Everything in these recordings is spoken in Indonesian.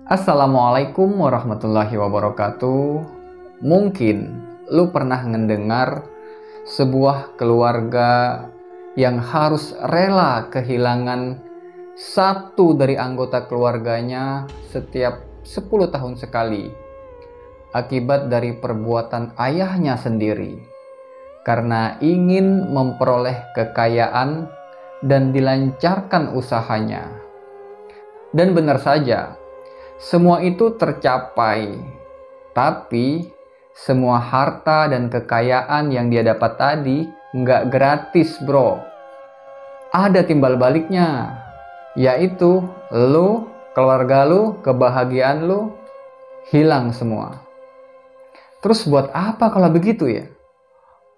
Assalamualaikum warahmatullahi wabarakatuh. Mungkin lu pernah ngedengar sebuah keluarga yang harus rela kehilangan satu dari anggota keluarganya setiap 10 tahun sekali akibat dari perbuatan ayahnya sendiri karena ingin memperoleh kekayaan dan dilancarkan usahanya. Dan benar saja, semua itu tercapai, tapi semua harta dan kekayaan yang dia dapat tadi nggak gratis, bro. Ada timbal baliknya, yaitu lu, keluarga lu, kebahagiaan lu hilang semua. Terus buat apa kalau begitu ya?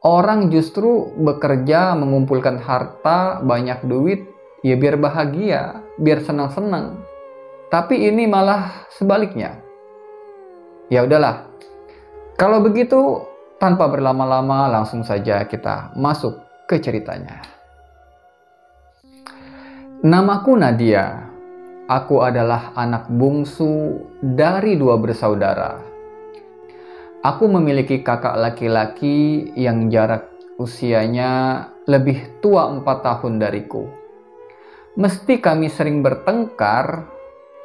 Orang justru bekerja mengumpulkan harta, banyak duit, ya biar bahagia, biar senang-senang. Tapi ini malah sebaliknya. Ya udahlah. Kalau begitu, tanpa berlama-lama langsung saja kita masuk ke ceritanya. Namaku Nadia. Aku adalah anak bungsu dari 2 bersaudara. Aku memiliki kakak laki-laki yang jarak usianya lebih tua 4 tahun dariku. Mesti kami sering bertengkar,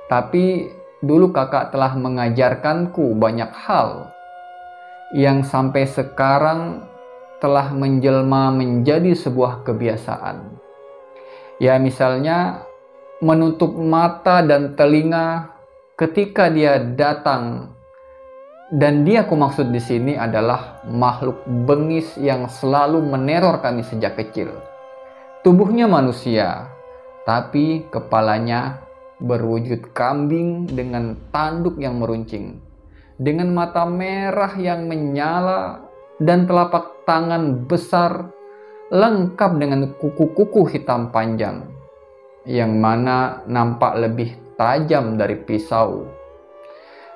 tapi dulu kakak telah mengajarkanku banyak hal yang sampai sekarang telah menjelma menjadi sebuah kebiasaan. Ya misalnya menutup mata dan telinga ketika dia datang. Dan dia aku maksud di sini adalah makhluk bengis yang selalu meneror kami sejak kecil. Tubuhnya manusia, tapi kepalanya berwujud kambing dengan tanduk yang meruncing, dengan mata merah yang menyala dan telapak tangan besar lengkap dengan kuku-kuku hitam panjang, yang mana nampak lebih tajam dari pisau.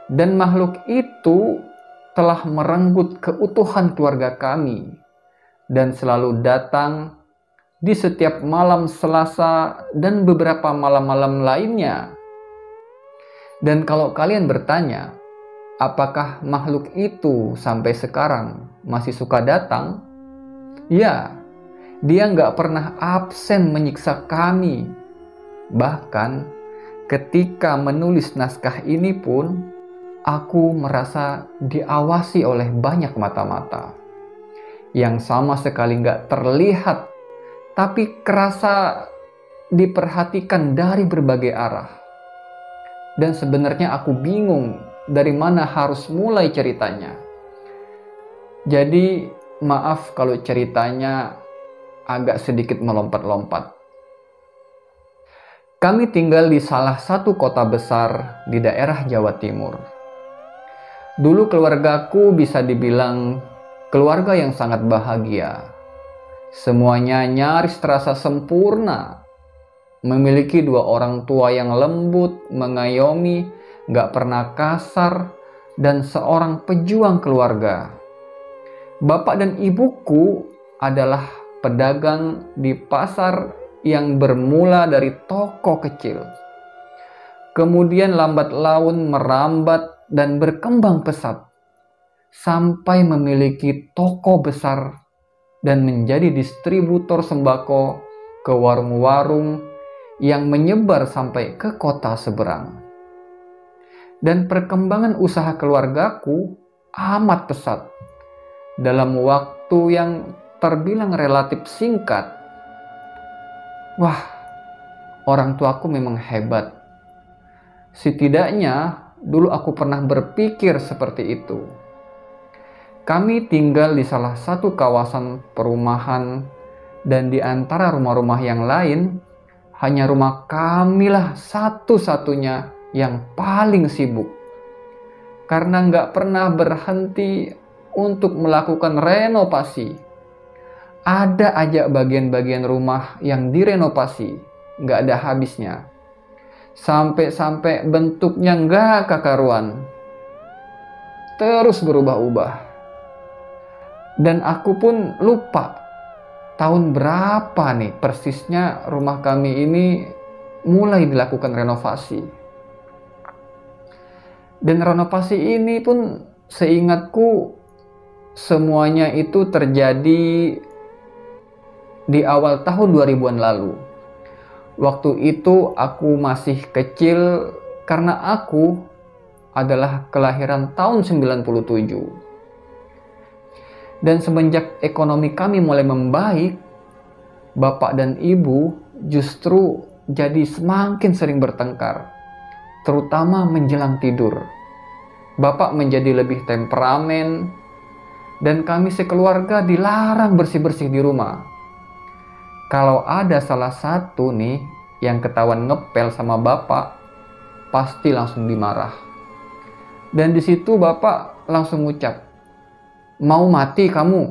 Dan makhluk itu telah merenggut keutuhan keluarga kami dan selalu datang di setiap malam Selasa dan beberapa malam-malam lainnya. Dan kalau kalian bertanya, apakah makhluk itu sampai sekarang masih suka datang? Ya, dia nggak pernah absen menyiksa kami. Bahkan ketika menulis naskah ini pun, aku merasa diawasi oleh banyak mata-mata yang sama sekali nggak terlihat, tapi kerasa diperhatikan dari berbagai arah. Dan sebenarnya aku bingung dari mana harus mulai ceritanya. Jadi maaf kalau ceritanya agak sedikit melompat-lompat. Kami tinggal di salah satu kota besar di daerah Jawa Timur. Dulu keluargaku bisa dibilang keluarga yang sangat bahagia. Semuanya nyaris terasa sempurna. Memiliki 2 orang tua yang lembut, mengayomi, gak pernah kasar, dan seorang pejuang keluarga. Bapak dan ibuku adalah pedagang di pasar yang bermula dari toko kecil. Kemudian lambat laun merambat dan berkembang pesat sampai memiliki toko besar dan menjadi distributor sembako ke warung-warung yang menyebar sampai ke kota seberang. Dan perkembangan usaha keluargaku amat pesat. Dalam waktu yang terbilang relatif singkat. Wah, orang tuaku memang hebat. Setidaknya dulu aku pernah berpikir seperti itu. Kami tinggal di salah satu kawasan perumahan dan di antara rumah-rumah yang lain, hanya rumah kamilah satu-satunya yang paling sibuk. Karena nggak pernah berhenti untuk melakukan renovasi. Ada aja bagian-bagian rumah yang direnovasi, nggak ada habisnya. Sampai-sampai bentuknya nggak kakaruan. Terus berubah-ubah. Dan aku pun lupa tahun berapa nih persisnya rumah kami ini mulai dilakukan renovasi. Dan renovasi ini pun seingatku semuanya itu terjadi di awal tahun 2000-an lalu. Waktu itu aku masih kecil karena aku adalah kelahiran tahun 97. Dan semenjak ekonomi kami mulai membaik, bapak dan ibu justru jadi semakin sering bertengkar, terutama menjelang tidur. Bapak menjadi lebih temperamen, dan kami sekeluarga dilarang bersih-bersih di rumah. Kalau ada salah satu nih yang ketahuan ngepel sama bapak, pasti langsung dimarah. Dan di situ bapak langsung ngucap, "Mau mati kamu?"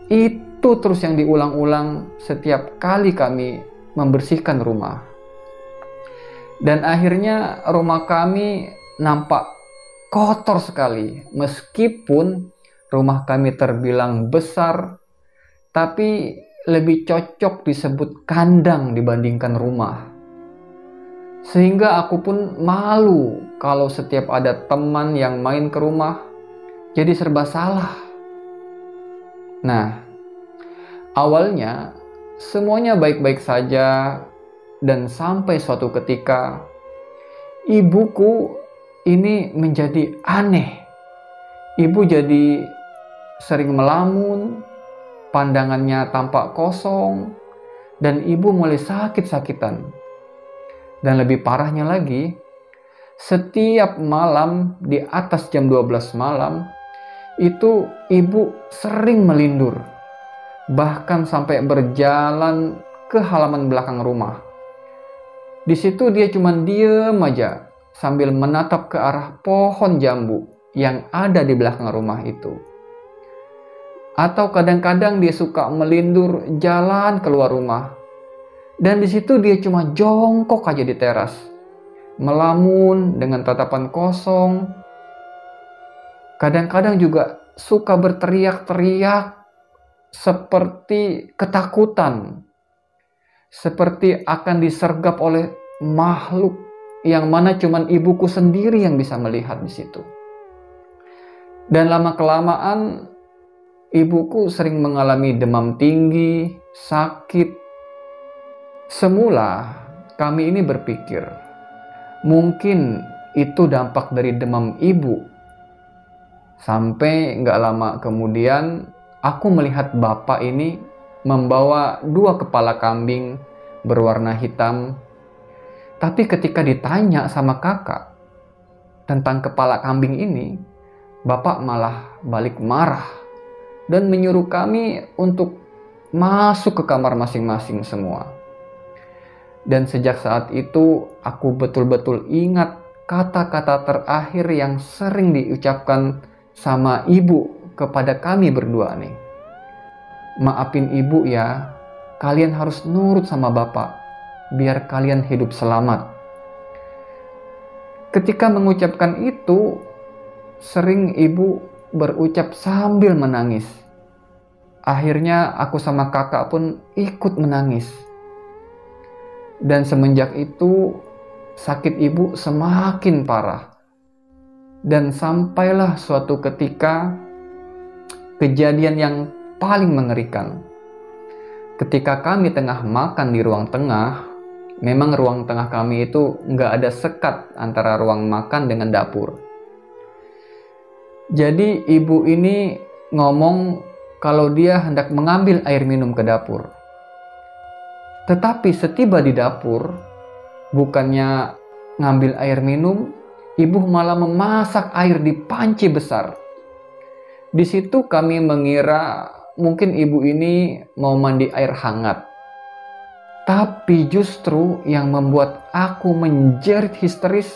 Itu terus yang diulang-ulang setiap kali kami membersihkan rumah. Dan akhirnya rumah kami nampak kotor sekali. Meskipun rumah kami terbilang besar, tapi lebih cocok disebut kandang dibandingkan rumah. Sehingga aku pun malu kalau setiap ada teman yang main ke rumah, jadi serba salah. Nah, awalnya semuanya baik-baik saja, dan sampai suatu ketika ibuku ini menjadi aneh. Ibu jadi sering melamun, pandangannya tampak kosong, dan ibu mulai sakit-sakitan. Dan lebih parahnya lagi, setiap malam di atas jam 12 malam, itu ibu sering melindur. Bahkan sampai berjalan ke halaman belakang rumah. Di situ dia cuma diem aja sambil menatap ke arah pohon jambu yang ada di belakang rumah itu. Atau kadang-kadang dia suka melindur jalan keluar rumah. Dan di situ dia cuma jongkok aja di teras, melamun dengan tatapan kosong. Kadang-kadang juga suka berteriak-teriak seperti ketakutan, seperti akan disergap oleh makhluk yang mana cuma ibuku sendiri yang bisa melihat di situ. Dan lama-kelamaan ibuku sering mengalami demam tinggi, sakit. Semula kami ini berpikir, mungkin itu dampak dari demam ibu. Sampai gak lama kemudian, aku melihat bapak ini membawa 2 kepala kambing berwarna hitam. Tapi ketika ditanya sama kakak tentang kepala kambing ini, bapak malah balik marah dan menyuruh kami untuk masuk ke kamar masing-masing semua. Dan sejak saat itu aku betul-betul ingat kata-kata terakhir yang sering diucapkan sama ibu kepada kami berdua nih. "Maafin ibu ya, kalian harus nurut sama bapak, biar kalian hidup selamat." Ketika mengucapkan itu, sering ibu berucap sambil menangis. Akhirnya aku sama kakak pun ikut menangis. Dan semenjak itu, sakit ibu semakin parah. Dan sampailah suatu ketika kejadian yang paling mengerikan. Ketika kami tengah makan di ruang tengah, memang ruang tengah kami itu nggak ada sekat antara ruang makan dengan dapur. Jadi ibu ini ngomong kalau dia hendak mengambil air minum ke dapur. Tetapi setiba di dapur, bukannya ngambil air minum, ibu malah memasak air di panci besar. Di situ kami mengira mungkin ibu ini mau mandi air hangat. Tapi justru yang membuat aku menjerit histeris,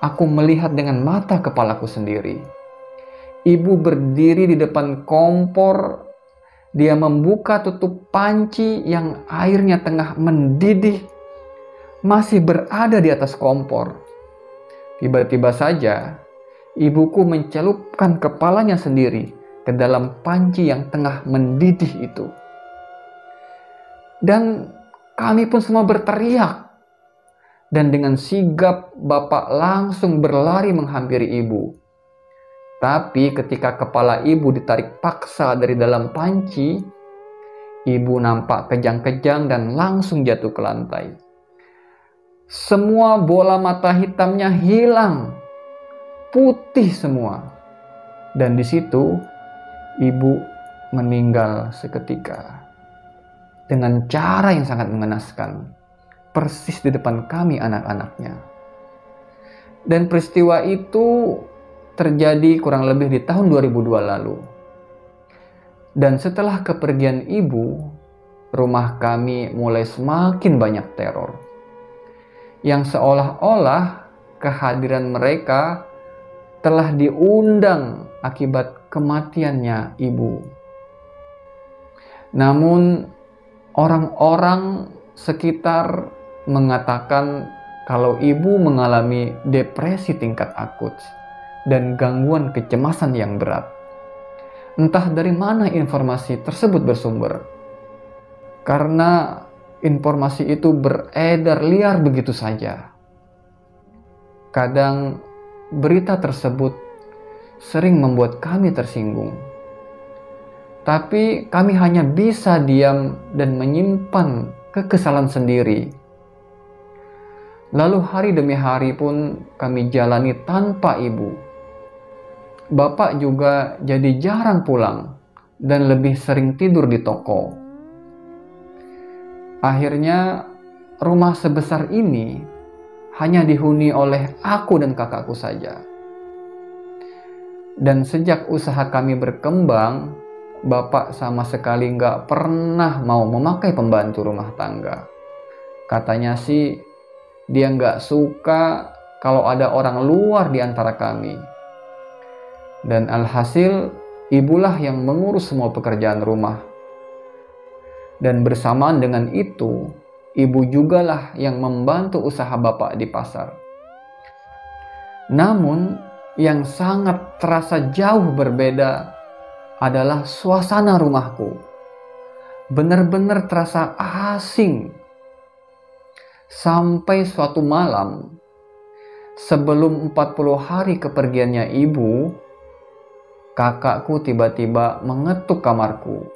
aku melihat dengan mata kepalaku sendiri. Ibu berdiri di depan kompor. Dia membuka tutup panci yang airnya tengah mendidih, masih berada di atas kompor. Tiba-tiba saja, ibuku mencelupkan kepalanya sendiri ke dalam panci yang tengah mendidih itu. Dan kami pun semua berteriak. Dan dengan sigap bapak langsung berlari menghampiri ibu. Tapi ketika kepala ibu ditarik paksa dari dalam panci, ibu nampak kejang-kejang dan langsung jatuh ke lantai. Semua bola mata hitamnya hilang, putih semua. Dan di situ ibu meninggal seketika dengan cara yang sangat mengenaskan, persis di depan kami anak-anaknya. Dan peristiwa itu terjadi kurang lebih di tahun 2002 lalu. Dan setelah kepergian ibu, rumah kami mulai semakin banyak teror. Yang seolah-olah kehadiran mereka telah diundang akibat kematiannya ibu. Namun orang-orang sekitar mengatakan kalau ibu mengalami depresi tingkat akut dan gangguan kecemasan yang berat. Entah dari mana informasi tersebut bersumber. Karena informasi itu beredar liar begitu saja. Kadang berita tersebut sering membuat kami tersinggung. Tapi kami hanya bisa diam dan menyimpan kekesalan sendiri. Lalu hari demi hari pun kami jalani tanpa ibu. Bapak juga jadi jarang pulang dan lebih sering tidur di toko. Akhirnya rumah sebesar ini hanya dihuni oleh aku dan kakakku saja. Dan sejak usaha kami berkembang, Bapak sama sekali nggak pernah mau memakai pembantu rumah tangga. Katanya sih dia nggak suka kalau ada orang luar di antara kami. Dan alhasil ibulah yang mengurus semua pekerjaan rumah. Dan bersamaan dengan itu, ibu jugalah yang membantu usaha bapak di pasar. Namun, yang sangat terasa jauh berbeda adalah suasana rumahku. Benar-benar terasa asing. Sampai suatu malam, sebelum 40 hari kepergiannya ibu, kakakku tiba-tiba mengetuk kamarku.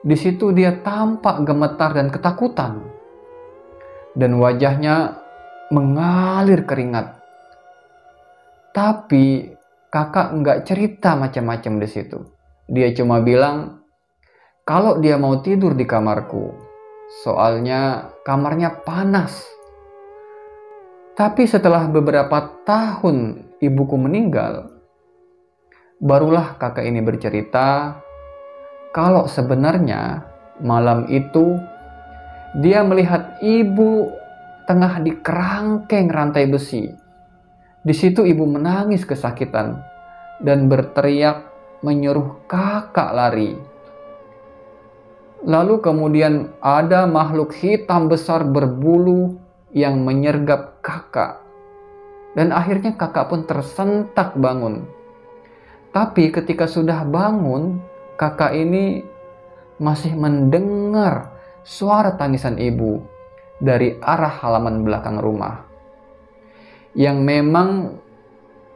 Di situ dia tampak gemetar dan ketakutan. Dan wajahnya mengalir keringat. Tapi kakak nggak cerita macam-macam di situ. Dia cuma bilang kalau dia mau tidur di kamarku. Soalnya kamarnya panas. Tapi setelah beberapa tahun ibuku meninggal, barulah kakak ini bercerita kalau sebenarnya malam itu dia melihat ibu tengah di kerangkeng rantai besi. Di situ ibu menangis kesakitan dan berteriak menyuruh kakak lari. Lalu kemudian ada makhluk hitam besar berbulu yang menyergap kakak. Dan akhirnya kakak pun tersentak bangun. Tapi ketika sudah bangun, kakak ini masih mendengar suara tangisan ibu dari arah halaman belakang rumah. Yang memang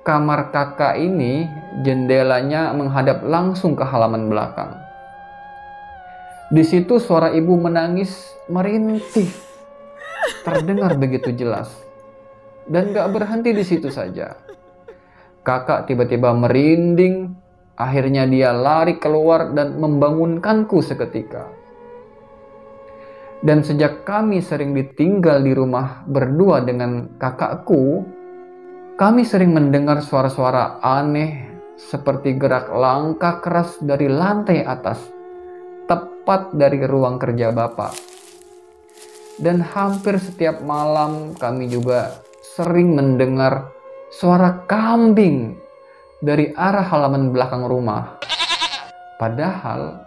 kamar kakak ini jendelanya menghadap langsung ke halaman belakang. Di situ suara ibu menangis merintih, terdengar begitu jelas. Dan gak berhenti di situ saja. Kakak tiba-tiba merinding. Akhirnya dia lari keluar dan membangunkanku seketika. Dan sejak kami sering ditinggal di rumah berdua dengan kakakku, kami sering mendengar suara-suara aneh seperti gerak langkah keras dari lantai atas, tepat dari ruang kerja bapak. Dan hampir setiap malam kami juga sering mendengar suara kambing dari arah halaman belakang rumah. Padahal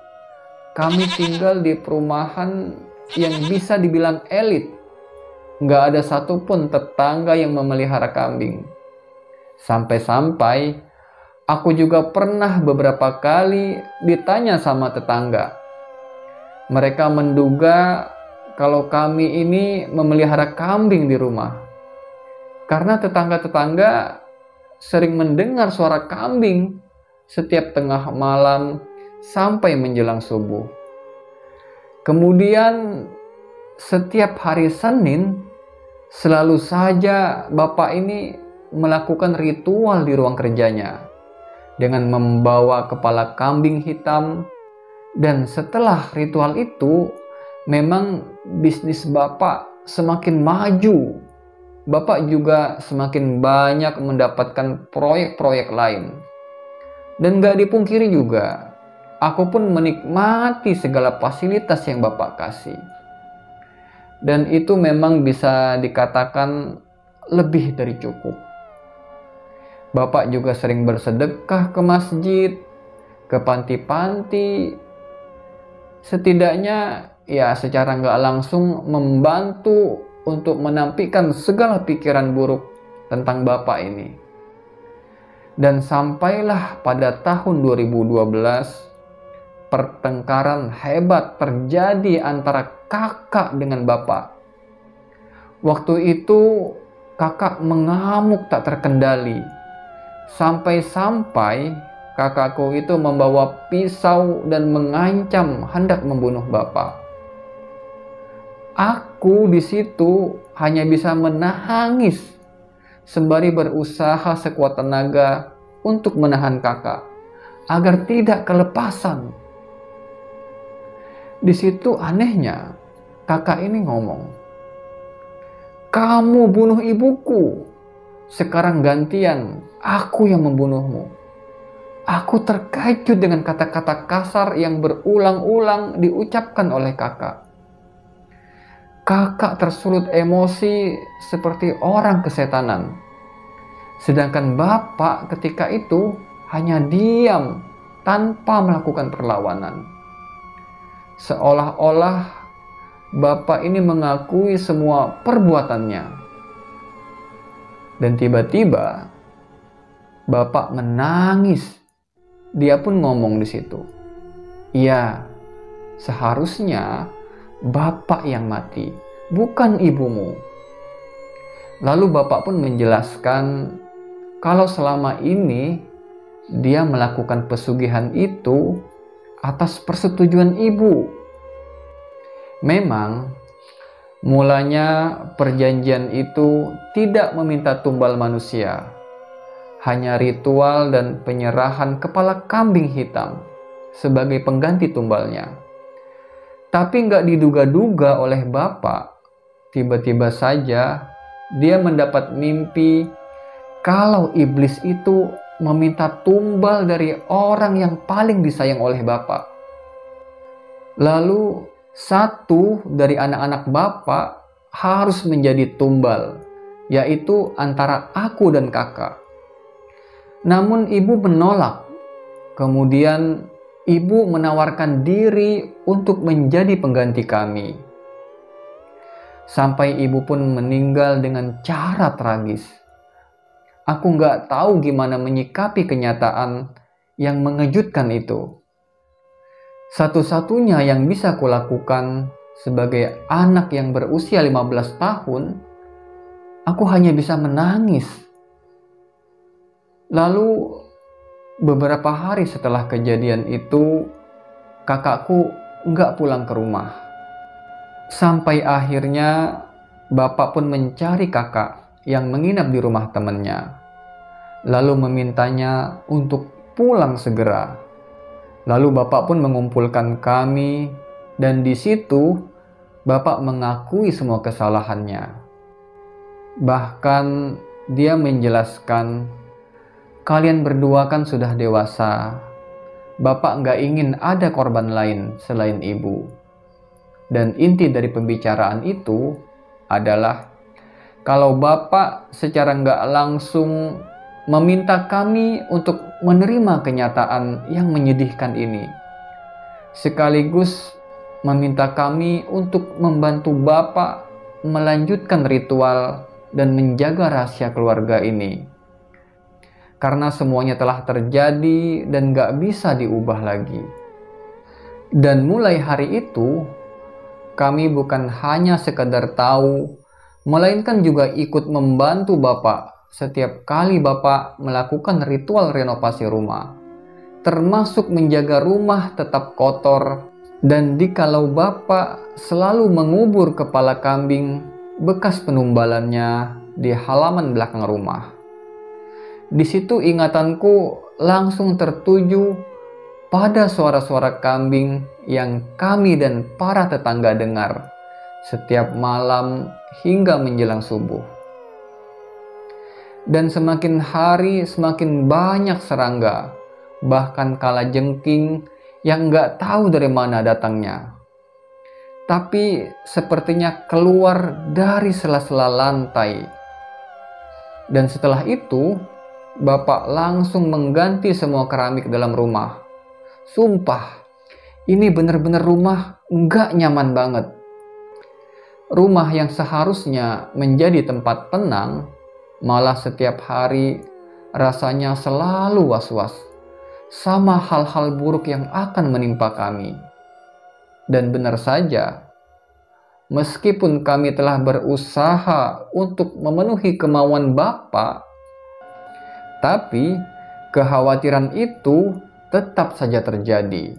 kami tinggal di perumahan yang bisa dibilang elit. Nggak ada satupun tetangga yang memelihara kambing. Sampai-sampai aku juga pernah beberapa kali ditanya sama tetangga. Mereka menduga kalau kami ini memelihara kambing di rumah. Karena tetangga-tetangga sering mendengar suara kambing setiap tengah malam sampai menjelang subuh. Kemudian setiap hari Senin selalu saja Bapak ini melakukan ritual di ruang kerjanya dengan membawa kepala kambing hitam, dan setelah ritual itu memang bisnis Bapak semakin maju. Bapak juga semakin banyak mendapatkan proyek-proyek lain. Dan gak dipungkiri juga, aku pun menikmati segala fasilitas yang Bapak kasih. Dan itu memang bisa dikatakan lebih dari cukup. Bapak juga sering bersedekah ke masjid, ke panti-panti. Setidaknya ya secara nggak langsung membantu untuk menampilkan segala pikiran buruk tentang Bapak ini. Dan sampailah pada tahun 2012, pertengkaran hebat terjadi antara kakak dengan Bapak. Waktu itu kakak mengamuk tak terkendali. Sampai-sampai kakakku itu membawa pisau dan mengancam hendak membunuh Bapak. Aku di situ hanya bisa menangis sembari berusaha sekuat tenaga untuk menahan kakak agar tidak kelepasan. Di situ anehnya kakak ini ngomong, "Kamu bunuh ibuku, sekarang gantian aku yang membunuhmu." Aku terkejut dengan kata-kata kasar yang berulang-ulang diucapkan oleh kakak. Kakak tersulut emosi seperti orang kesetanan. Sedangkan Bapak ketika itu hanya diam tanpa melakukan perlawanan. Seolah-olah Bapak ini mengakui semua perbuatannya. Dan tiba-tiba Bapak menangis. Dia pun ngomong di situ, "Iya, seharusnya Bapak yang mati, bukan ibumu." Lalu Bapak pun menjelaskan kalau selama ini dia melakukan pesugihan itu atas persetujuan ibu. Memang mulanya perjanjian itu tidak meminta tumbal manusia, hanya ritual dan penyerahan kepala kambing hitam sebagai pengganti tumbalnya. Tapi nggak diduga-duga oleh Bapak, tiba-tiba saja dia mendapat mimpi kalau iblis itu meminta tumbal dari orang yang paling disayang oleh Bapak. Lalu satu dari anak-anak Bapak harus menjadi tumbal, yaitu antara aku dan kakak. Namun ibu menolak. Kemudian ibu menawarkan diri untuk menjadi pengganti kami. Sampai ibu pun meninggal dengan cara tragis. Aku nggak tahu gimana menyikapi kenyataan yang mengejutkan itu. Satu-satunya yang bisa kulakukan sebagai anak yang berusia 15 tahun, aku hanya bisa menangis. Lalu beberapa hari setelah kejadian itu, kakakku nggak pulang ke rumah. Sampai akhirnya Bapak pun mencari kakak yang menginap di rumah temannya, lalu memintanya untuk pulang segera. Lalu Bapak pun mengumpulkan kami, dan di situ Bapak mengakui semua kesalahannya. Bahkan dia menjelaskan, "Kalian berdua kan sudah dewasa. Bapak nggak ingin ada korban lain selain ibu." Dan inti dari pembicaraan itu adalah kalau Bapak secara nggak langsung meminta kami untuk menerima kenyataan yang menyedihkan ini, sekaligus meminta kami untuk membantu Bapak melanjutkan ritual dan menjaga rahasia keluarga ini. Karena semuanya telah terjadi dan gak bisa diubah lagi. Dan mulai hari itu, kami bukan hanya sekedar tahu, melainkan juga ikut membantu Bapak setiap kali Bapak melakukan ritual renovasi rumah, termasuk menjaga rumah tetap kotor, dan dikalau Bapak selalu mengubur kepala kambing bekas penumbalannya di halaman belakang rumah. Di situ ingatanku langsung tertuju pada suara-suara kambing yang kami dan para tetangga dengar setiap malam hingga menjelang subuh. Dan semakin hari semakin banyak serangga, bahkan kalajengking yang gak tahu dari mana datangnya. Tapi sepertinya keluar dari sela-sela lantai. Dan setelah itu, Bapak langsung mengganti semua keramik dalam rumah. Sumpah, ini benar-benar rumah nggak nyaman banget. Rumah yang seharusnya menjadi tempat tenang, malah setiap hari rasanya selalu was-was sama hal-hal buruk yang akan menimpa kami. Dan benar saja, meskipun kami telah berusaha untuk memenuhi kemauan Bapak, tapi kekhawatiran itu tetap saja terjadi.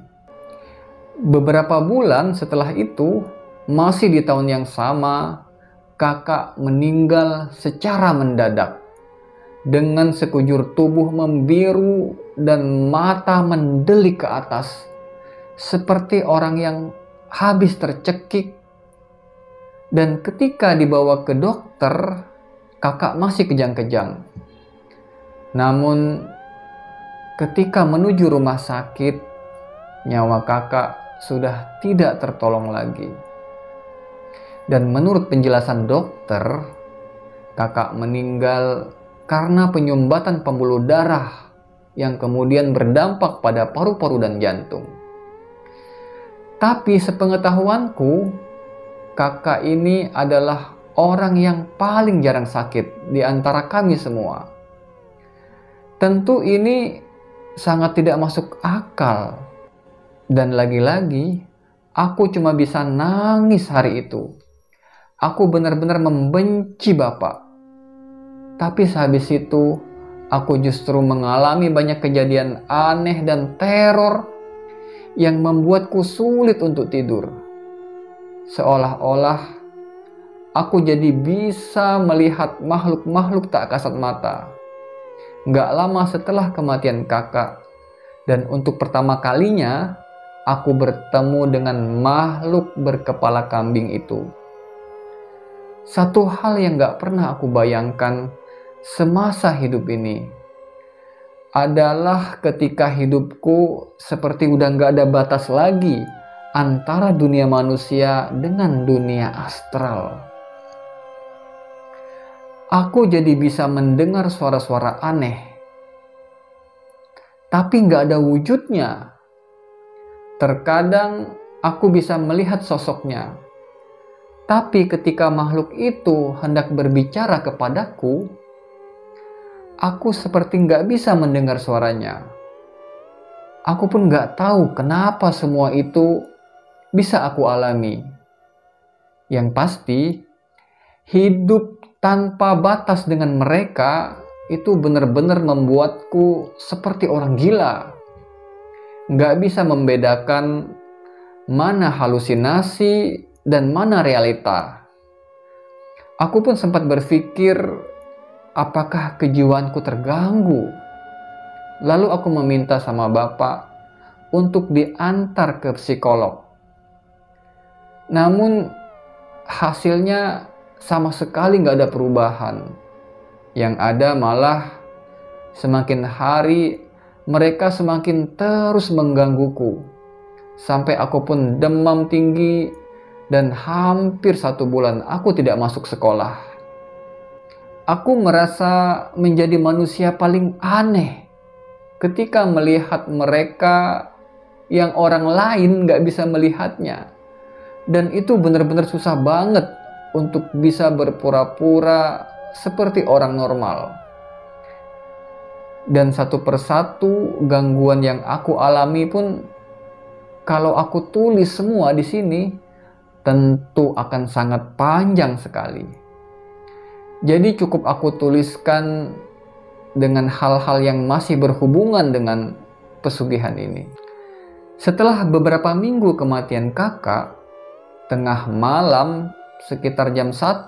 Beberapa bulan setelah itu, masih di tahun yang sama, kakak meninggal secara mendadak. Dengan sekujur tubuh membiru dan mata mendelik ke atas, seperti orang yang habis tercekik. Dan ketika dibawa ke dokter, kakak masih kejang-kejang. Namun ketika menuju rumah sakit, nyawa kakak sudah tidak tertolong lagi. Dan menurut penjelasan dokter, kakak meninggal karena penyumbatan pembuluh darah yang kemudian berdampak pada paru-paru dan jantung. Tapi sepengetahuanku, kakak ini adalah orang yang paling jarang sakit di antara kami semua. Tentu ini sangat tidak masuk akal. Dan lagi-lagi, aku cuma bisa nangis hari itu. Aku benar-benar membenci Bapak. Tapi sehabis itu, aku justru mengalami banyak kejadian aneh dan teror yang membuatku sulit untuk tidur. Seolah-olah aku jadi bisa melihat makhluk-makhluk tak kasat mata. Gak lama setelah kematian kakak, dan untuk pertama kalinya, aku bertemu dengan makhluk berkepala kambing itu. Satu hal yang gak pernah aku bayangkan semasa hidup ini adalah ketika hidupku seperti udah gak ada batas lagi antara dunia manusia dengan dunia astral. Aku jadi bisa mendengar suara-suara aneh, tapi gak ada wujudnya. Terkadang aku bisa melihat sosoknya, tapi ketika makhluk itu hendak berbicara kepadaku, aku seperti gak bisa mendengar suaranya. Aku pun gak tahu kenapa semua itu bisa aku alami. Yang pasti, hidup tanpa batas dengan mereka itu benar-benar membuatku seperti orang gila. Gak bisa membedakan mana halusinasi dan mana realita. Aku pun sempat berpikir, apakah kejiwaanku terganggu? Lalu aku meminta sama Bapak untuk diantar ke psikolog. Namun hasilnya sama sekali gak ada perubahan. Yang ada malah semakin hari mereka semakin terus menggangguku. Sampai aku pun demam tinggi dan hampir 1 bulan aku tidak masuk sekolah. Aku merasa menjadi manusia paling aneh ketika melihat mereka yang orang lain gak bisa melihatnya. Dan itu benar-benar susah banget untuk bisa berpura-pura seperti orang normal. Dan satu persatu gangguan yang aku alami pun, kalau aku tulis semua di sini, tentu akan sangat panjang sekali. Jadi cukup aku tuliskan dengan hal-hal yang masih berhubungan dengan pesugihan ini. Setelah beberapa minggu kematian kakak, tengah malam sekitar jam 1,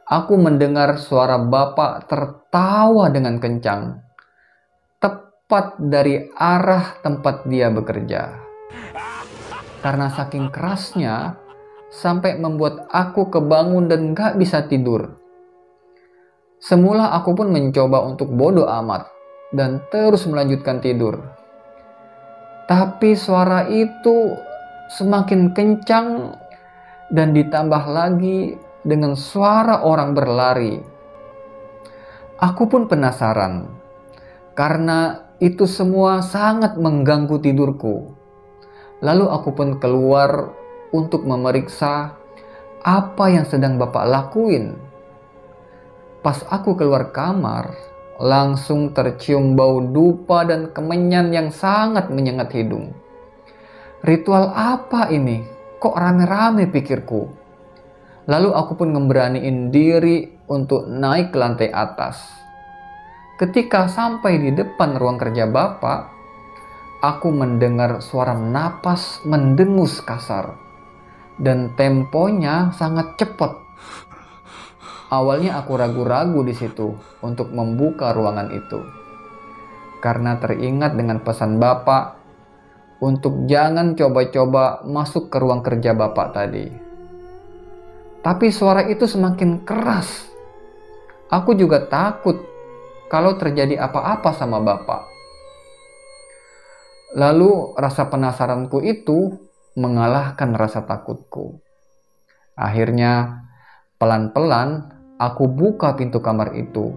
aku mendengar suara bapak tertawa dengan kencang, tepat dari arah tempat dia bekerja. Karena saking kerasnya, sampai membuat aku kebangun dan gak bisa tidur. Semula aku pun mencoba untuk bodoh amat dan terus melanjutkan tidur. Tapi suara itu semakin kencang dan ditambah lagi dengan suara orang berlari. Aku pun penasaran karena itu semua sangat mengganggu tidurku. Lalu aku pun keluar untuk memeriksa apa yang sedang bapak lakuin. Pas aku keluar kamar, langsung tercium bau dupa dan kemenyan yang sangat menyengat hidung. Ritual apa ini? Kok rame-rame pikirku? Lalu aku pun ngeberaniin diri untuk naik ke lantai atas. Ketika sampai di depan ruang kerja bapak, aku mendengar suara napas mendengus kasar. Dan temponya sangat cepat. Awalnya aku ragu-ragu di situ untuk membuka ruangan itu. Karena teringat dengan pesan bapak untuk jangan coba-coba masuk ke ruang kerja bapak tadi. Tapi suara itu semakin keras. Aku juga takut kalau terjadi apa-apa sama bapak. Lalu rasa penasaranku itu mengalahkan rasa takutku. Akhirnya pelan-pelan aku buka pintu kamar itu,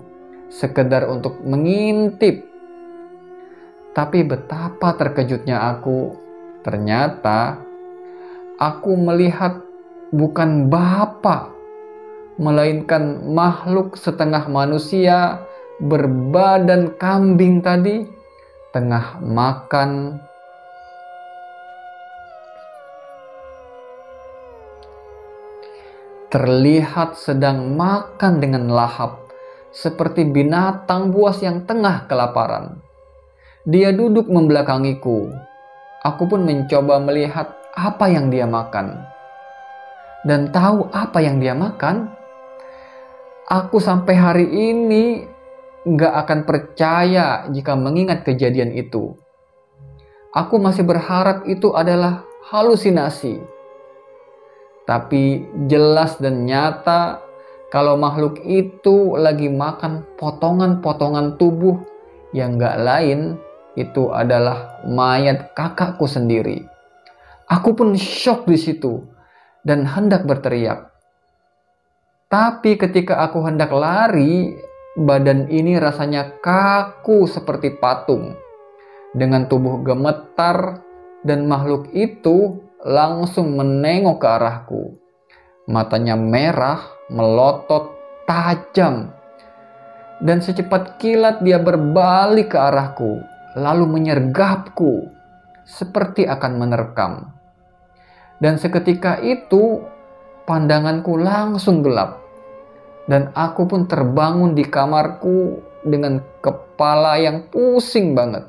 sekedar untuk mengintip. Tapi betapa terkejutnya aku. Ternyata aku melihat bukan bapak, melainkan makhluk setengah manusia berbadan kambing tadi, tengah makan. Terlihat sedang makan dengan lahap, seperti binatang buas yang tengah kelaparan. Dia duduk membelakangiku. Aku pun mencoba melihat apa yang dia makan. Dan tahu apa yang dia makan? Aku sampai hari ini gak akan percaya jika mengingat kejadian itu. Aku masih berharap itu adalah halusinasi. Tapi jelas dan nyata kalau makhluk itu lagi makan potongan-potongan tubuh yang gak lain itu adalah mayat kakakku sendiri. Aku pun shock di situ dan hendak berteriak. Tapi ketika aku hendak lari, badan ini rasanya kaku seperti patung dengan tubuh gemetar dan makhluk itu langsung menengok ke arahku. Matanya merah, melotot, tajam. Dan secepat kilat dia berbalik ke arahku, lalu menyergapku, seperti akan menerkam. Dan seketika itu, pandanganku langsung gelap. Dan aku pun terbangun di kamarku dengan kepala yang pusing banget.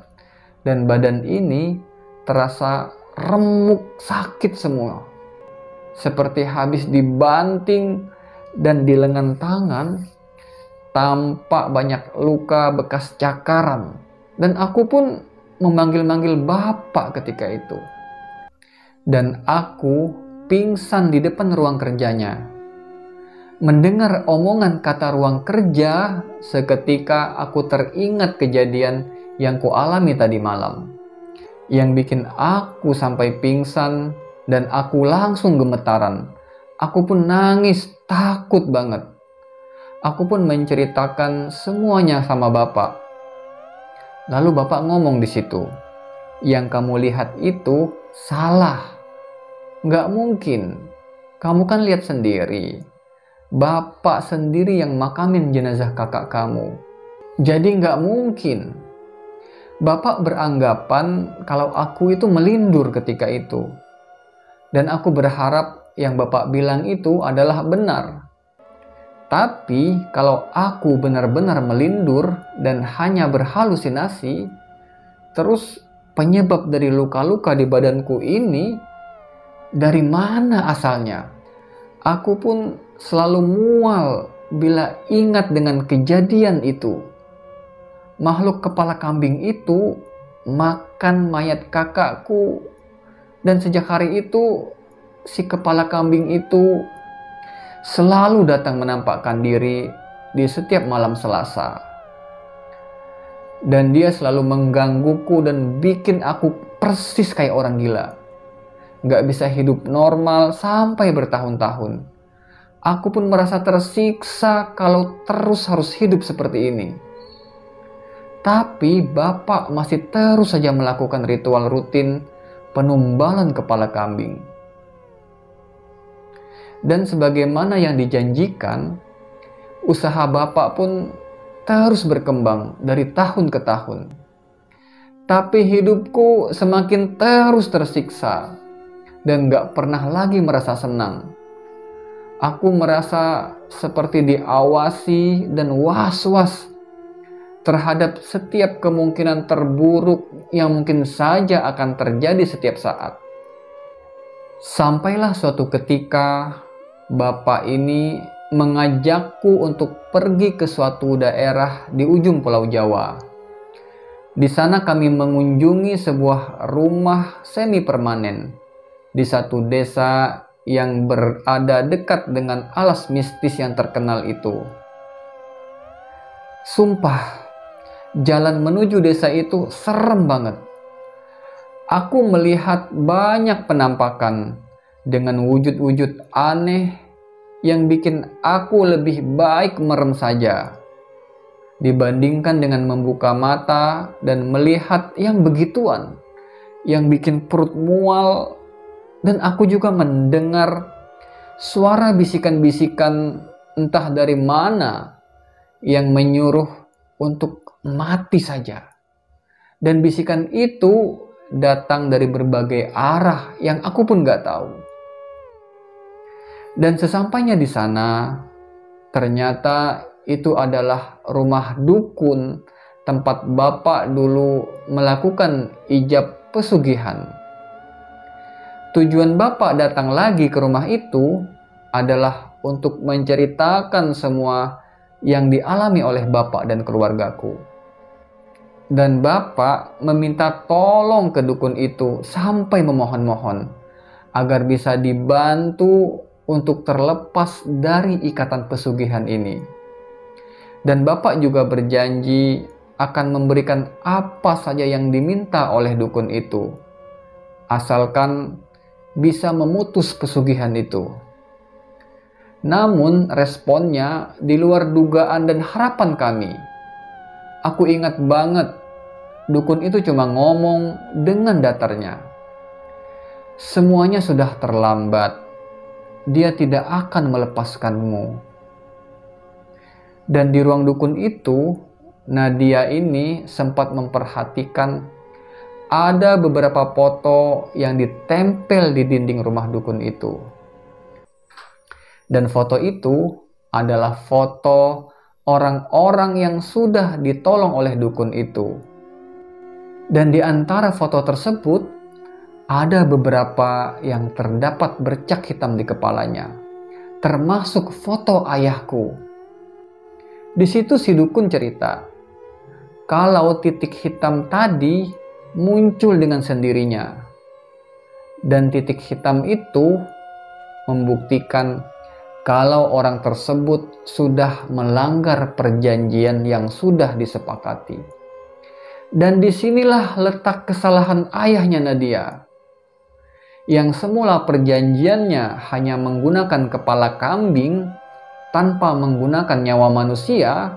Dan badan ini terasa remuk sakit semua. Seperti habis dibanting dan di lengan tangan tampak banyak luka bekas cakaran. Dan aku pun memanggil-manggil bapak ketika itu. Dan aku pingsan di depan ruang kerjanya. Mendengar omongan kata ruang kerja, seketika aku teringat kejadian yang kualami tadi malam. Yang bikin aku sampai pingsan dan aku langsung gemetaran. Aku pun nangis takut banget. Aku pun menceritakan semuanya sama bapak. Lalu bapak ngomong di situ, yang kamu lihat itu salah. Nggak mungkin. Kamu kan lihat sendiri. Bapak sendiri yang makamin jenazah kakak kamu. Jadi nggak mungkin. Bapak beranggapan kalau aku itu melindur ketika itu. Dan aku berharap yang Bapak bilang itu adalah benar. Tapi kalau aku benar-benar melindur dan hanya berhalusinasi, terus penyebab dari luka-luka di badanku ini dari mana asalnya? Aku pun selalu mual bila ingat dengan kejadian itu. Makhluk kepala kambing itu makan mayat kakakku, dan sejak hari itu si kepala kambing itu selalu datang menampakkan diri di setiap malam Selasa. Dan dia selalu menggangguku dan bikin aku persis kayak orang gila. Gak bisa hidup normal sampai bertahun-tahun. Aku pun merasa tersiksa kalau terus harus hidup seperti ini. Tapi Bapak masih terus saja melakukan ritual rutin penumbalan kepala kambing. Dan sebagaimana yang dijanjikan, usaha Bapak pun terus berkembang dari tahun ke tahun. Tapi hidupku semakin terus tersiksa dan gak pernah lagi merasa senang. Aku merasa seperti diawasi dan was-was terhadap setiap kemungkinan terburuk yang mungkin saja akan terjadi setiap saat. Sampailah suatu ketika Bapak ini mengajakku untuk pergi ke suatu daerah di ujung Pulau Jawa. Di sana kami mengunjungi sebuah rumah semi permanen di satu desa yang berada dekat dengan alas mistis yang terkenal itu. Sumpah, jalan menuju desa itu serem banget. Aku melihat banyak penampakan dengan wujud-wujud aneh yang bikin aku lebih baik merem saja dibandingkan dengan membuka mata dan melihat yang begituan yang bikin perut mual. Dan aku juga mendengar suara bisikan-bisikan entah dari mana yang menyuruh untuk mati saja. Dan bisikan itu datang dari berbagai arah yang aku pun gak tahu. Dan sesampainya di sana, ternyata itu adalah rumah dukun tempat Bapak dulu melakukan ijab pesugihan. Tujuan Bapak datang lagi ke rumah itu adalah untuk menceritakan semua yang dialami oleh Bapak dan keluargaku. Dan Bapak meminta tolong ke dukun itu sampai memohon-mohon agar bisa dibantu untuk terlepas dari ikatan pesugihan ini. Dan Bapak juga berjanji akan memberikan apa saja yang diminta oleh dukun itu, asalkan bisa memutus pesugihan itu. Namun responnya di luar dugaan dan harapan kami. Aku ingat banget, dukun itu cuma ngomong dengan datarnya. Semuanya sudah terlambat. Dia tidak akan melepaskanmu. Dan di ruang dukun itu, Nadia ini sempat memperhatikan ada beberapa foto yang ditempel di dinding rumah dukun itu. Dan foto itu adalah foto orang-orang yang sudah ditolong oleh dukun itu. Dan di antara foto tersebut, ada beberapa yang terdapat bercak hitam di kepalanya, termasuk foto ayahku. Di situ si dukun cerita, kalau titik hitam tadi muncul dengan sendirinya. Dan titik hitam itu membuktikan kalau orang tersebut sudah melanggar perjanjian yang sudah disepakati. Dan disinilah letak kesalahan ayahnya Nadia. Yang semula perjanjiannya hanya menggunakan kepala kambing tanpa menggunakan nyawa manusia,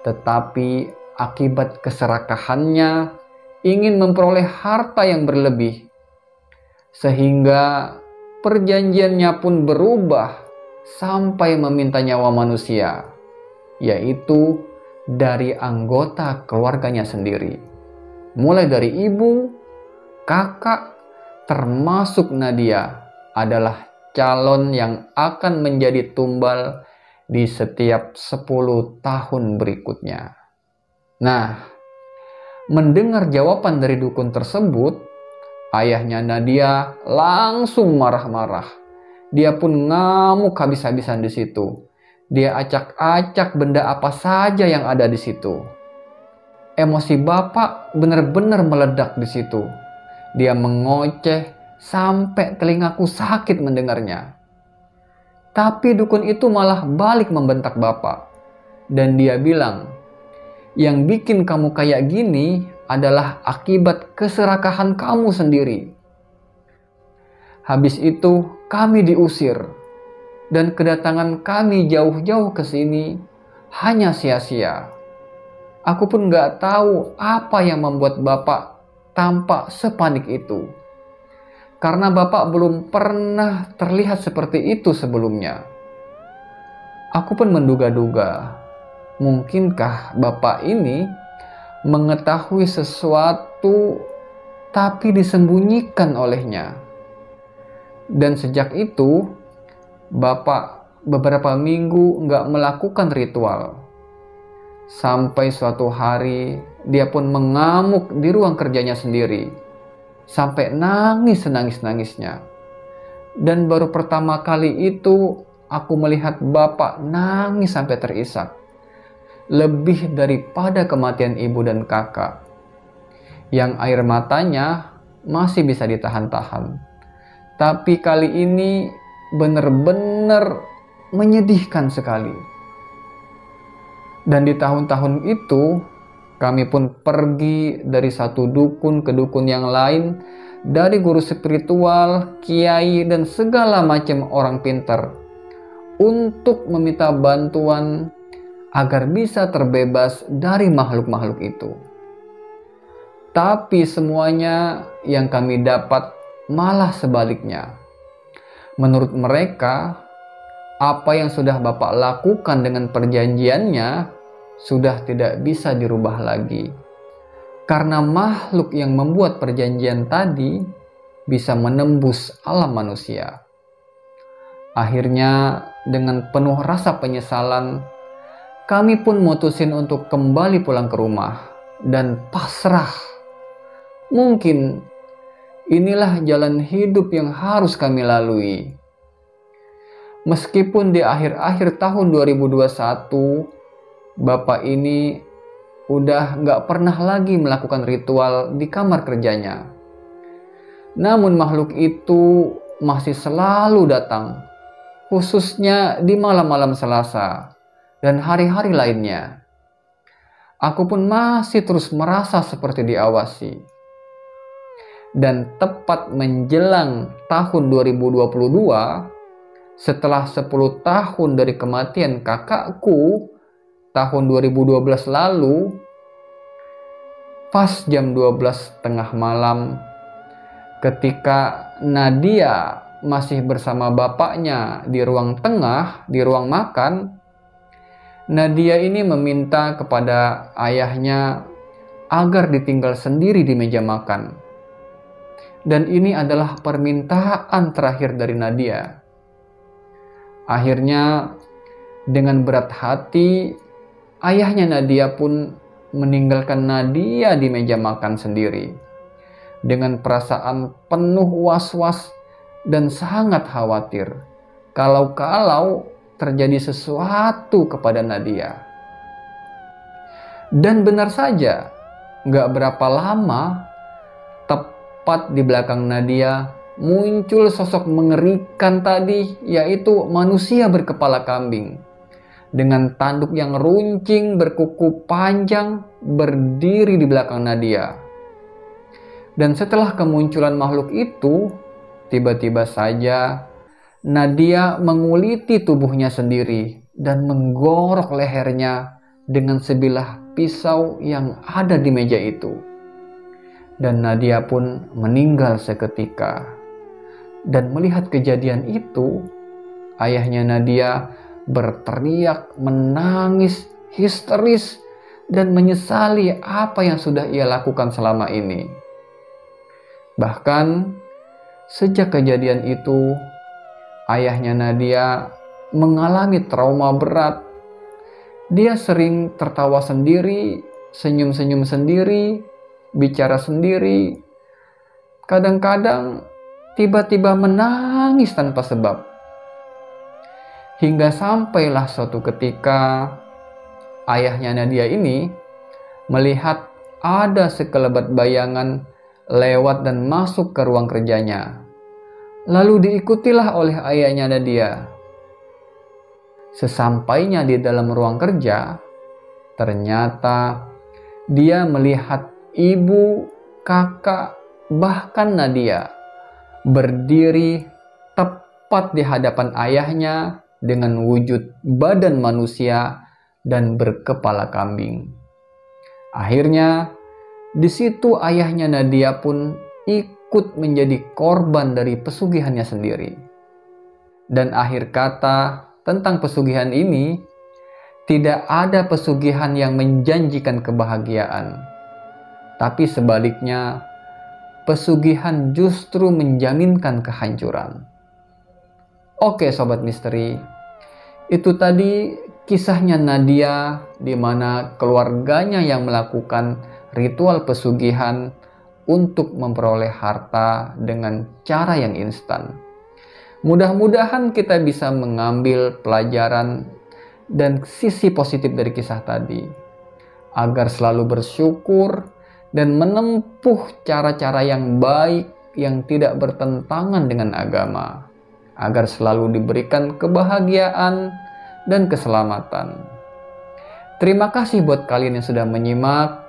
tetapi akibat keserakahannya ingin memperoleh harta yang berlebih, sehingga perjanjiannya pun berubah sampai meminta nyawa manusia, yaitu dari anggota keluarganya sendiri, mulai dari ibu, kakak, termasuk Nadia adalah calon yang akan menjadi tumbal di setiap 10 tahun berikutnya. Nah, mendengar jawaban dari dukun tersebut, ayahnya Nadia langsung marah-marah. Dia pun ngamuk habis-habisan di situ. Dia acak-acak benda apa saja yang ada di situ. Emosi bapak benar-benar meledak di situ. Dia mengoceh sampai telingaku sakit mendengarnya. Tapi dukun itu malah balik membentak bapak. Dan dia bilang, yang bikin kamu kayak gini adalah akibat keserakahan kamu sendiri. Habis itu kami diusir. Dan kedatangan kami jauh-jauh ke sini hanya sia-sia. Aku pun gak tahu apa yang membuat bapak tampak sepanik itu. Karena bapak belum pernah terlihat seperti itu sebelumnya. Aku pun menduga-duga, mungkinkah bapak ini mengetahui sesuatu tapi disembunyikan olehnya. Dan sejak itu, bapak beberapa minggu gak melakukan ritual. Sampai suatu hari, dia pun mengamuk di ruang kerjanya sendiri. Sampai nangis senangis-nangisnya. Dan baru pertama kali itu aku melihat bapak nangis sampai terisak. Lebih daripada kematian ibu dan kakak. Yang air matanya masih bisa ditahan-tahan. Tapi kali ini benar-benar menyedihkan sekali. Dan di tahun-tahun itu, kami pun pergi dari satu dukun ke dukun yang lain, dari guru spiritual, kiai, dan segala macam orang pintar, untuk meminta bantuan agar bisa terbebas dari makhluk-makhluk itu. Tapi semuanya yang kami dapat malah sebaliknya. Menurut mereka, apa yang sudah Bapak lakukan dengan perjanjiannya sudah tidak bisa dirubah lagi. Karena makhluk yang membuat perjanjian tadi bisa menembus alam manusia. Akhirnya dengan penuh rasa penyesalan, kami pun mutusin untuk kembali pulang ke rumah dan pasrah. Mungkin inilah jalan hidup yang harus kami lalui. Meskipun di akhir-akhir tahun 2021, Bapak ini udah gak pernah lagi melakukan ritual di kamar kerjanya. Namun makhluk itu masih selalu datang, khususnya di malam-malam Selasa dan hari-hari lainnya. Aku pun masih terus merasa seperti diawasi. Dan tepat menjelang tahun 2022, setelah 10 tahun dari kematian kakakku, tahun 2012 lalu, pas jam 12 tengah malam, ketika Nadia masih bersama bapaknya di ruang tengah, di ruang makan, Nadia ini meminta kepada ayahnya agar ditinggal sendiri di meja makan. Dan ini adalah permintaan terakhir dari Nadia. Akhirnya, dengan berat hati, ayahnya Nadia pun meninggalkan Nadia di meja makan sendiri. Dengan perasaan penuh was-was dan sangat khawatir. Kalau-kalau terjadi sesuatu kepada Nadia. Dan benar saja, gak berapa lama, tepat di belakang Nadia, muncul sosok mengerikan tadi, yaitu manusia berkepala kambing. Dengan tanduk yang runcing berkuku panjang berdiri di belakang Nadia. Dan setelah kemunculan makhluk itu, tiba-tiba saja Nadia menguliti tubuhnya sendiri dan menggorok lehernya dengan sebilah pisau yang ada di meja itu. Dan Nadia pun meninggal seketika. Dan melihat kejadian itu, ayahnya Nadia berteriak, menangis, histeris, dan menyesali apa yang sudah ia lakukan selama ini. Bahkan, sejak kejadian itu, ayahnya Nadia mengalami trauma berat. Dia sering tertawa sendiri, senyum-senyum sendiri, bicara sendiri. Kadang-kadang tiba-tiba menangis tanpa sebab. Hingga sampailah suatu ketika ayahnya Nadia ini melihat ada sekelebat bayangan lewat dan masuk ke ruang kerjanya. Lalu diikutilah oleh ayahnya Nadia. Sesampainya di dalam ruang kerja, ternyata dia melihat ibu, kakak, bahkan Nadia berdiri tepat di hadapan ayahnya dengan wujud badan manusia dan berkepala kambing. Akhirnya, di situ ayahnya Nadia pun ikut menjadi korban dari pesugihannya sendiri. Dan akhir kata tentang pesugihan ini, tidak ada pesugihan yang menjanjikan kebahagiaan. Tapi sebaliknya, pesugihan justru menjaminkan kehancuran. Oke Sobat Misteri, itu tadi kisahnya Nadia di mana keluarganya yang melakukan ritual pesugihan untuk memperoleh harta dengan cara yang instan. Mudah-mudahan kita bisa mengambil pelajaran dan sisi positif dari kisah tadi, agar selalu bersyukur dan menempuh cara-cara yang baik yang tidak bertentangan dengan agama, agar selalu diberikan kebahagiaan dan keselamatan. Terima kasih buat kalian yang sudah menyimak.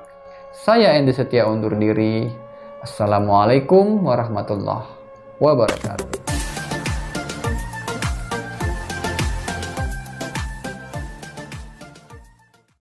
Saya Andy Setia undur diri. Assalamualaikum warahmatullahi wabarakatuh.